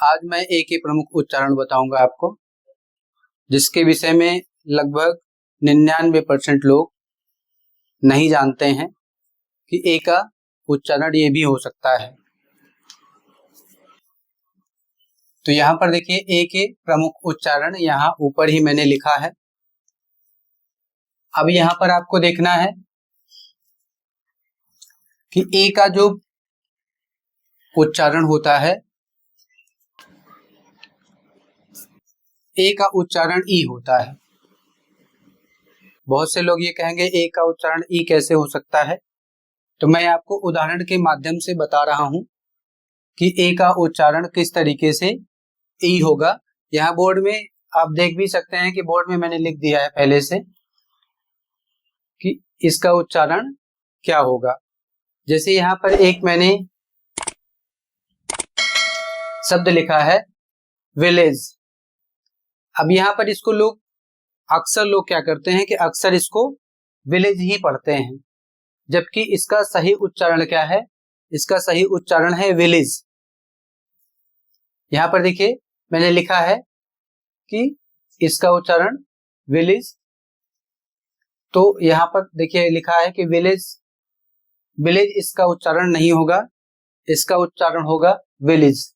आज मैं ए के प्रमुख उच्चारण बताऊंगा आपको, जिसके विषय में लगभग 99% लोग नहीं जानते हैं कि ए का उच्चारण ये भी हो सकता है। तो यहाँ पर देखिए ए के प्रमुख उच्चारण यहाँ ऊपर ही मैंने लिखा है। अब यहाँ पर आपको देखना है कि ए का जो उच्चारण होता है, ए का उच्चारण ई होता है। बहुत से लोग ये कहेंगे ए का उच्चारण ई कैसे हो सकता है, तो मैं आपको उदाहरण के माध्यम से बता रहा हूं कि ए का उच्चारण किस तरीके से ई होगा। यहाँ बोर्ड में आप देख भी सकते हैं कि बोर्ड में मैंने लिख दिया है पहले से कि इसका उच्चारण क्या होगा। जैसे यहाँ पर एक मैंने शब्द लिखा है विलेज। अब यहाँ पर इसको अक्सर लोग क्या करते हैं कि अक्सर इसको विलेज ही पढ़ते हैं, जबकि इसका सही उच्चारण क्या है? इसका सही उच्चारण है विलेज। यहाँ पर देखिए मैंने लिखा है कि इसका उच्चारण विलेज, तो यहाँ पर देखिए लिखा है कि विलेज, विलेज इसका उच्चारण नहीं होगा, इसका उच्चारण होगा विलेज।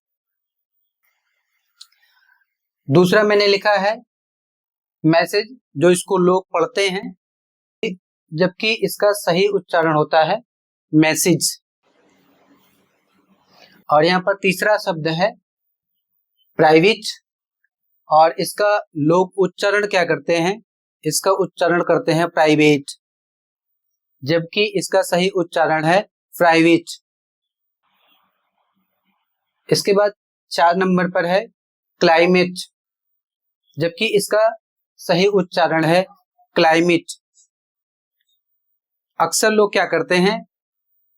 दूसरा मैंने लिखा है मैसेज, जो इसको लोग पढ़ते हैं, जबकि इसका सही उच्चारण होता है मैसेज। और यहाँ पर तीसरा शब्द है प्राइवेट, और इसका लोग उच्चारण क्या करते हैं? इसका उच्चारण करते हैं प्राइवेट, जबकि इसका सही उच्चारण है प्राइवेट। इसके बाद 4 नंबर पर है क्लाइमेट, जबकि इसका सही उच्चारण है क्लाइमेट। अक्सर लोग क्या करते हैं,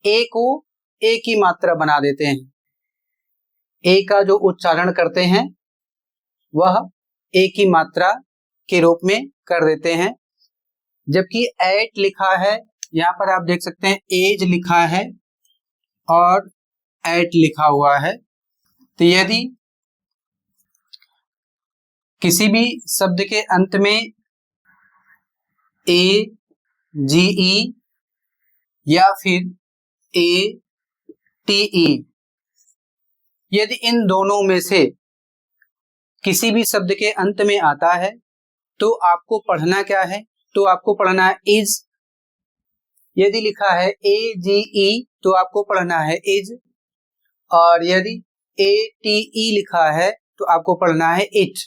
ए को ए की मात्रा बना देते हैं। ए का जो उच्चारण करते हैं वह ए की मात्रा के रूप में कर देते हैं, जबकि एट लिखा है, यहाँ पर आप देख सकते हैं एज लिखा है और एट लिखा हुआ है। तो यदि किसी भी शब्द के अंत में ए जी ई या फिर ए टी ई, यदि इन दोनों में से किसी भी शब्द के अंत में आता है तो आपको पढ़ना क्या है? तो आपको पढ़ना है इज। यदि लिखा है ए जी ई तो आपको पढ़ना है इज, और यदि ए टी ई लिखा है तो आपको पढ़ना है इट।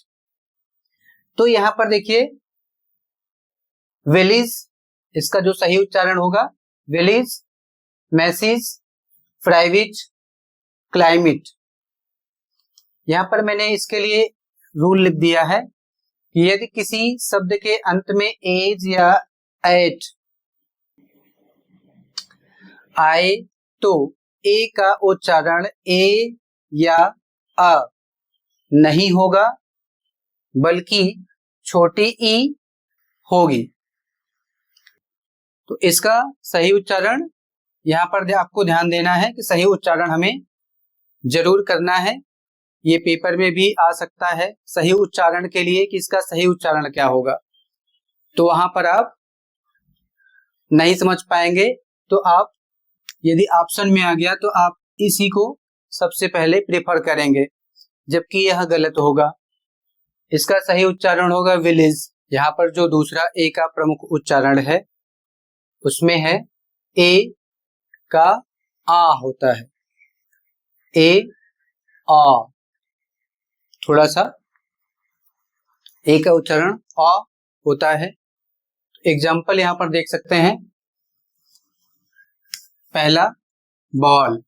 तो यहां पर देखिए विलेज, इसका जो सही उच्चारण होगा विलेज, मैसेज, प्राइवेट, क्लाइमेट। यहां पर मैंने इसके लिए रूल लिख दिया है कि यदि किसी शब्द के अंत में एज या एट आए तो ए का उच्चारण ए या अ नहीं होगा, बल्कि छोटी ई होगी। तो इसका सही उच्चारण यहाँ पर आपको ध्यान देना है कि सही उच्चारण हमें जरूर करना है। ये पेपर में भी आ सकता है सही उच्चारण के लिए कि इसका सही उच्चारण क्या होगा, तो वहां पर आप नहीं समझ पाएंगे, तो आप यदि ऑप्शन में आ गया तो आप इसी को सबसे पहले प्रेफर करेंगे, जबकि यह गलत होगा। इसका सही उच्चारण होगा विलेज। यहाँ पर जो दूसरा ए का प्रमुख उच्चारण है उसमें है ए का आ होता है, ए आ, थोड़ा सा ए का उच्चारण आ होता है। एग्जाम्पल यहाँ पर देख सकते हैं, पहला बॉल।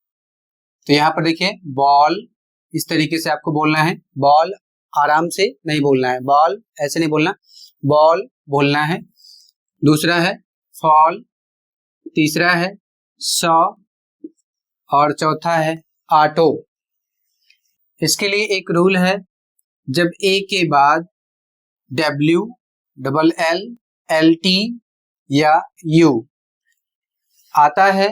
तो यहाँ पर देखिए बॉल, इस तरीके से आपको बोलना है, बॉल आराम से नहीं बोलना है, बॉल ऐसे नहीं बोलना, बॉल बोलना है। दूसरा है फॉल, तीसरा है सॉ, और चौथा है ऑटो। इसके लिए एक रूल है, जब ए के बाद W, double L, L T या यू आता है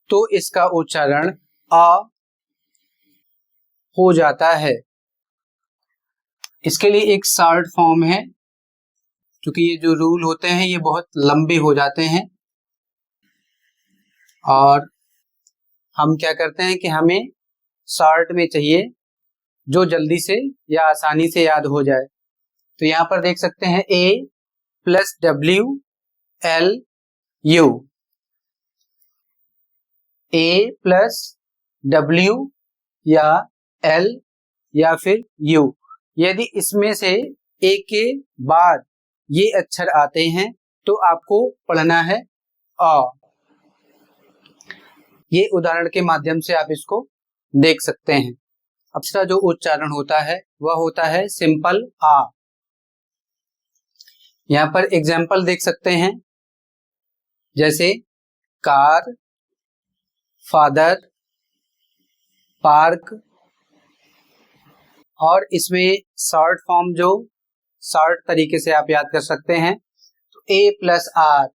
तो इसका उच्चारण अ हो जाता है। इसके लिए एक शॉर्ट फॉर्म है, क्योंकि ये जो रूल होते हैं ये बहुत लंबे हो जाते हैं और हम क्या करते हैं कि हमें शॉर्ट में चाहिए जो जल्दी से या आसानी से याद हो जाए। तो यहाँ पर देख सकते हैं A+W+L+U, A+W या L या फिर U। यदि इसमें से A के बाद ये अक्षर आते हैं तो आपको पढ़ना है अ। ये उदाहरण के माध्यम से आप इसको देख सकते हैं। अब इसका जो उच्चारण होता है वह होता है सिंपल आ। यहाँ पर एग्जाम्पल देख सकते हैं, जैसे कार, फादर, पार्क, और इसमें शॉर्ट फॉर्म जो शॉर्ट तरीके से आप याद कर सकते हैं तो A+R।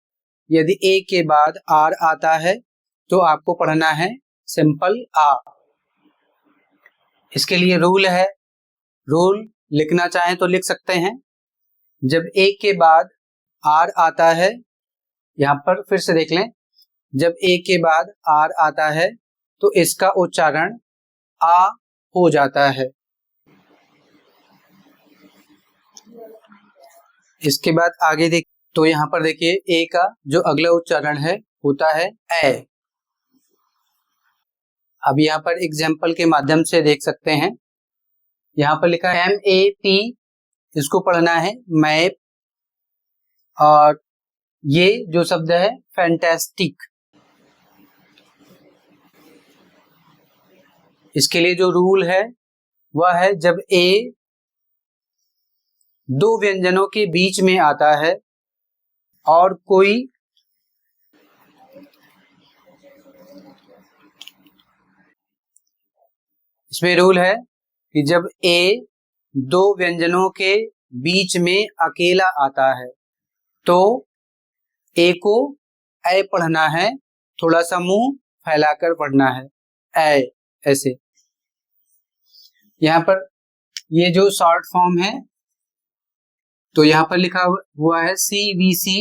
यदि A के बाद R आता है तो आपको पढ़ना है सिंपल आ। इसके लिए रूल है, रूल लिखना चाहें तो लिख सकते हैं। जब A के बाद R आता है, यहाँ पर फिर से देख लें, जब A के बाद R आता है तो इसका उच्चारण आ हो जाता है। इसके बाद आगे देख तो यहाँ पर देखिए A का जो अगला उच्चारण है होता है ए। अब यहाँ पर एग्जाम्पल के माध्यम से देख सकते हैं, यहाँ पर लिखा है MAP, इसको पढ़ना है मैप, और ये जो शब्द है फैंटास्टिक। इसके लिए जो रूल है वह है जब A दो व्यंजनों के बीच में आता है और कोई इसमें रूल है कि जब A दो व्यंजनों के बीच में अकेला आता है तो A को ए पढ़ना है, थोड़ा सा मुंह फैलाकर पढ़ना है ए, ऐसे। यहाँ पर ये जो शॉर्ट फॉर्म है तो यहाँ पर लिखा हुआ है CVC।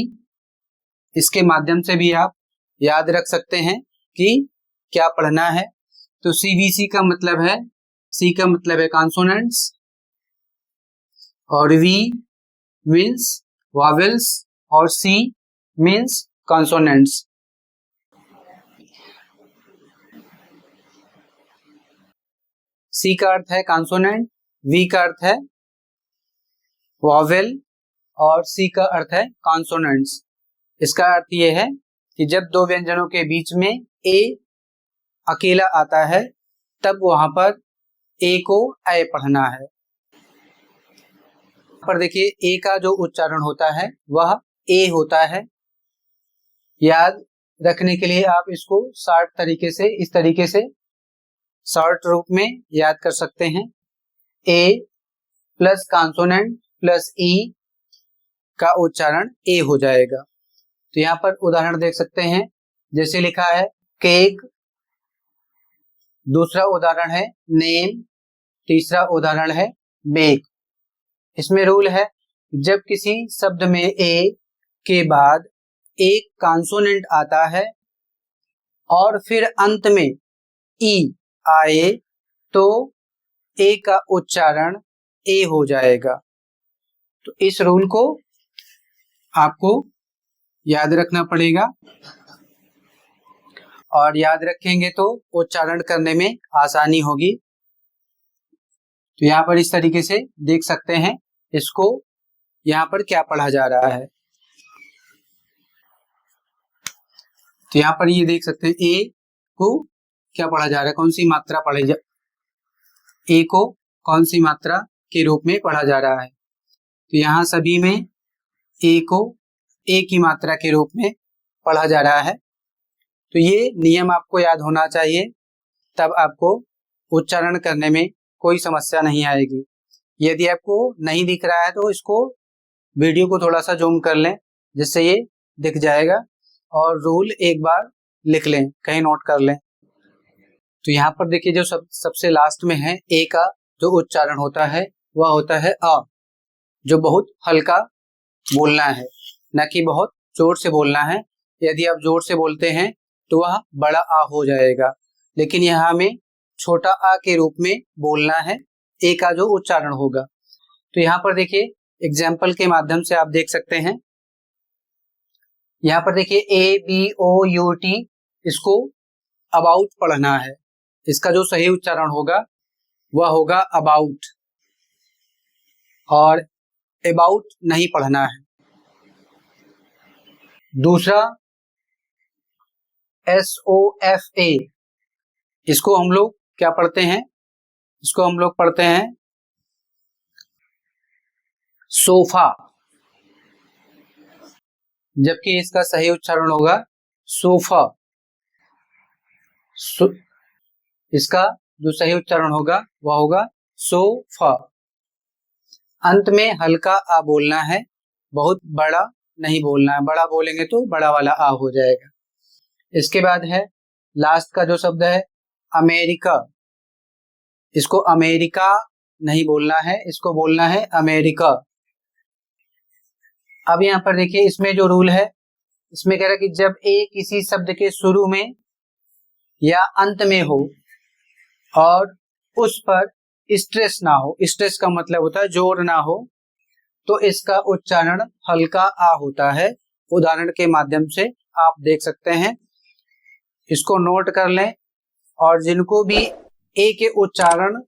इसके माध्यम से भी आप याद रख सकते हैं कि क्या पढ़ना है। तो CVC का मतलब है, C का मतलब है कॉन्सोनेंट्स, और V मीन्स वॉवेल्स और C मीन्स कॉन्सोनेंट्स। C का अर्थ है कॉन्सोनेंट, V का अर्थ है वॉवेल और C का अर्थ है कॉन्सोनेंट्स। इसका अर्थ यह है कि जब दो व्यंजनों के बीच में A अकेला आता है तब वहां पर A को ए पढ़ना है। पर देखिए A का जो उच्चारण होता है वह A होता है। याद रखने के लिए आप इसको शॉर्ट तरीके से, इस तरीके से शॉर्ट रूप में याद कर सकते हैं। A plus consonant plus E का उच्चारण A हो जाएगा। तो यहाँ पर उदाहरण देख सकते हैं, जैसे लिखा है केक, दूसरा उदाहरण है नेम, तीसरा उदाहरण है बेक। इसमें रूल है जब किसी शब्द में A के बाद एक कॉन्सोनेंट आता है और फिर अंत में E आए तो A का उच्चारण A हो जाएगा। तो इस रूल को आपको याद रखना पड़ेगा, और याद रखेंगे तो उच्चारण करने में आसानी होगी। तो यहाँ पर इस तरीके से देख सकते हैं इसको, यहाँ पर क्या पढ़ा जा रहा है। तो यहाँ पर ये देख सकते हैं ए को क्या पढ़ा जा रहा है, कौन सी मात्रा पढ़ी जा, ए को कौन सी मात्रा के रूप में पढ़ा जा रहा है। तो यहाँ सभी में ए को ए की मात्रा के रूप में पढ़ा जा रहा है। तो ये नियम आपको याद होना चाहिए, तब आपको उच्चारण करने में कोई समस्या नहीं आएगी। यदि आपको नहीं दिख रहा है तो इसको वीडियो को थोड़ा सा जूम कर लें जिससे ये दिख जाएगा, और रूल एक बार लिख लें, कहीं नोट कर लें। तो यहाँ पर देखिए जो सबसे लास्ट में है ए का जो उच्चारण होता है वह होता है अ, जो बहुत हल्का बोलना है, न कि बहुत जोर से बोलना है। यदि आप जोर से बोलते हैं तो वह बड़ा आ हो जाएगा, लेकिन यहाँ हमें छोटा आ के रूप में बोलना है, ए का जो उच्चारण होगा। तो यहाँ पर देखिए एग्जाम्पल के माध्यम से आप देख सकते हैं। यहाँ पर देखिए ABOUT, इसको अबाउट पढ़ना है। इसका जो सही उच्चारण होगा वह होगा अबाउट, और अबाउट नहीं पढ़ना है। दूसरा SOFA, इसको हम लोग क्या पढ़ते हैं? इसको हम लोग पढ़ते हैं सोफा, जबकि इसका सही उच्चारण होगा सोफा। इसका जो सही उच्चारण होगा वह होगा सोफा। अंत में हल्का आ बोलना है, बहुत बड़ा नहीं बोलना है। बड़ा बोलेंगे तो बड़ा वाला आ हो जाएगा। इसके बाद है लास्ट का जो शब्द है अमेरिका, इसको अमेरिका नहीं बोलना है, इसको बोलना है अमेरिका। अब यहाँ पर देखिए इसमें जो रूल है, इसमें कह रहा है कि जब ए किसी शब्द के शुरू में या अंत में हो और उस पर स्ट्रेस ना हो, स्ट्रेस का मतलब होता है जोर ना हो, तो इसका उच्चारण हल्का आ होता है। उदाहरण के माध्यम से आप देख सकते हैं, इसको नोट कर लें, और जिनको भी ए के उच्चारण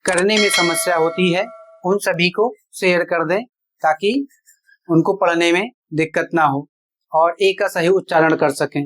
करने में समस्या होती है उन सभी को शेयर कर दें, ताकि उनको पढ़ने में दिक्कत ना हो और ए का सही उच्चारण कर सकें।